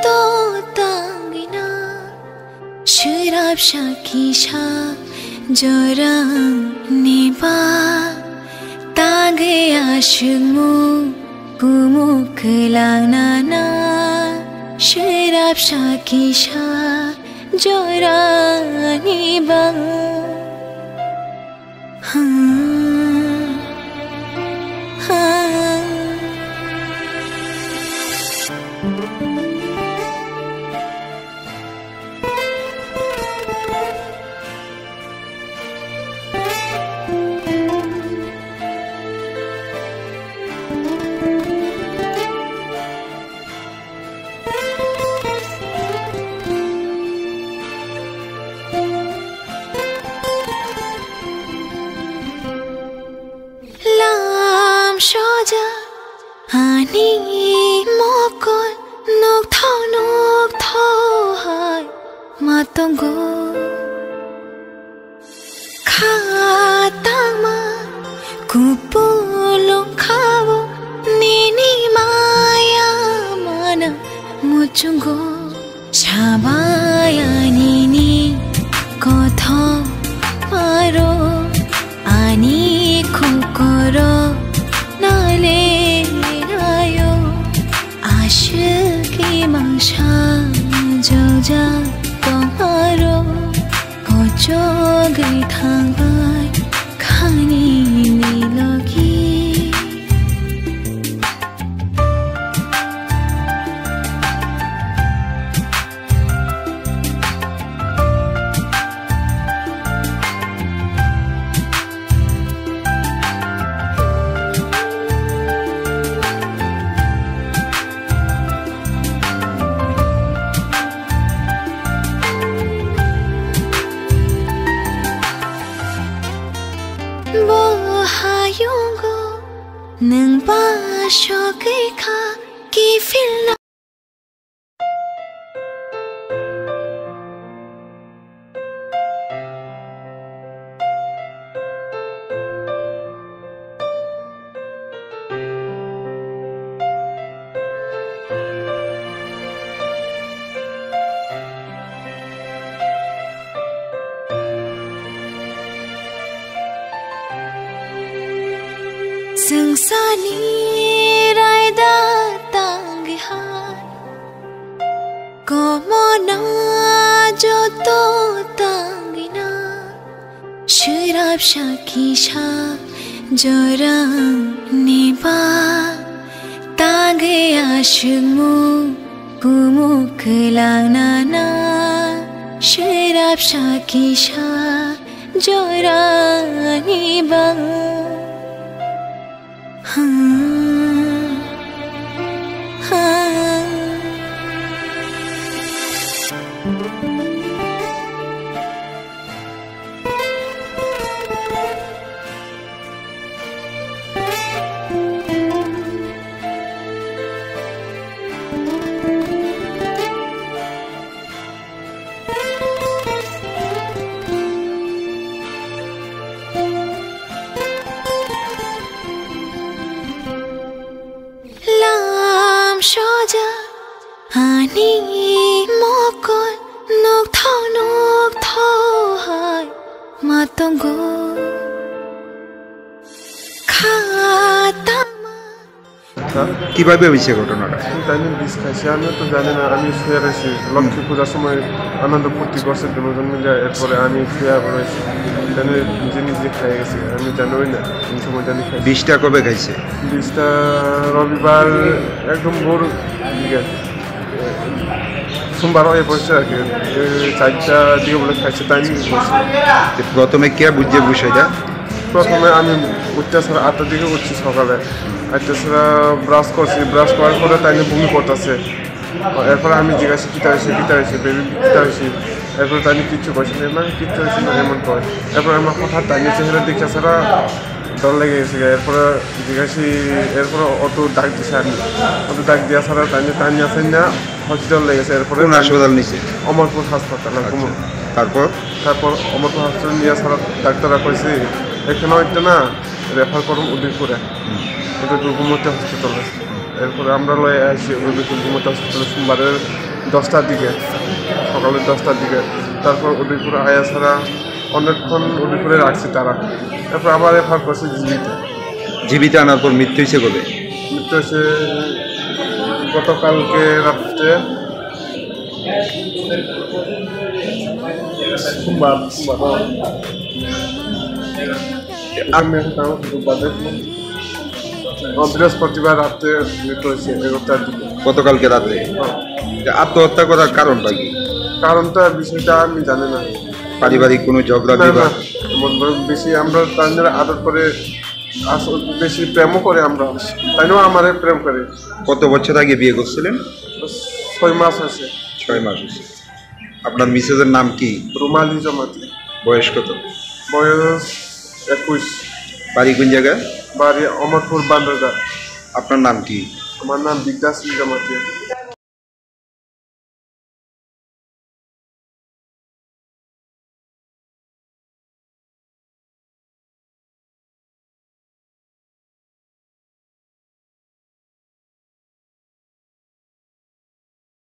to tangina Shirab shakisha jorang niba Tage ashmu pumuklang na Shirab shakisha jorang niba Ani mokon nok thau hai matongo khatama kupulong khabo nini maya mana muchungo chabaya nini kotho maro ani khokoro nale Ashki mangsha joja tomaro kocho gai thangbai khani nilogi Hayungo nang ba shokai ka ki feel Sangsani raida tangi hai Como na joto tangi na Shirab shakisha jorang niba Tage ashmu pumuklang na Shirab shakisha jorang niba Ani mokon nok thau hai matongo khatama কিভাবে হয়েছে ঘটনাটা তাইনি বিষ খাইছে আমি তো জানি না আমি শুয়ে রয়েছি লক্ষ্মী পূজার সময় আনন্দ ফুর্তি করছে দুজন মিলে এরপরে আমি শুয়ে রয়েছি জানি নিজে নিজে খাই গেছি আমি জানোই না কোন সময় জানি খাই বিষটা কবে খাইছে বিষটা রবিবার একদম ভোর দিকে সোমবার হয়ে পড়ছে আর কি 4টা দিকে বলে খাইছে তাই প্রথমে কে বুঝে বিষয়টা প্রথমে আমি উঠতে ছাড়া 8টার দিকে উঠছি সকালে 8টা ছাড়া ব্রাশ করছি ব্রাশ করার পরে তাই বমি করতেছে এরপরে আমি জিজ্ঞাসা কিতা হয়েছে বেবি কিতা হয়েছে এরপরে তাই কিচ্ছু করছি না কিচ্ছু হয়েছে না এমন করে এরপরে আমার হঠাৎ তাই চেহারা দেখে ছাড়া ডর লেগে গেছে এরপরে জিজ্ঞাসি এরপরে অত ডাক দিছে আমি অত ডাক দিয়া ছাড়া তাই আসেন না হসপিটাল লেগেছে এরপরে হাসপাতাল নিছে অমরপুর হাসপাতাল তারপর অমরপুর হাসপাতাল নিয়ে ছাড়া ডাক্তাররা কইছে এখানেও একটা না রেফার করুন উদয়পুরে এটা দুর্গমতে হসপিটালে এরপরে আমরা লয়ে আসি ওদেরকে ঘুমোতে হসপিটালে সোমবারের 10টার দিকে, সকালে 10টার দিকে। তারপর ওদিকপুরে আয়া ছাড়া অনেকক্ষণ ওদিকপুরে রাখছি তারা। তারপর আবার এফআর করছে জীবিত। জীবিত আনার পর মৃত্যু হয়েছে কবে? মৃত্যু হয়েছে গতকালকে রাত্রে, সোমবার। বৃহস্পতিবার রাত্রে মৃত্যু হয়েছে 11টার দিকে। গতকালকে রাতে আত্মহত্যা করার কারণটা কি? কারণটা বিষয়টা আমি জানি না। পারিবারিক কোনো ঝগড়া বিবাদ? বেশি আমরা তাদের আদর করে, বেশি প্রেমও করে আমরা, তাইও আমার প্রেম করে। কত বছর আগে বিয়ে করছিলেন? 6 মাস হয়েছে। 6 মাস হয়েছে। আপনার মিসেসের নাম কি? রুমালি জমাতি। বয়স কত? বয়স 21। বাড়ি কোন জায়গায়? বাড়ি অমরপুর বান্দারঘাট। আপনার নাম কি? আমার নাম বিদ্যাশ্রী জমাতি।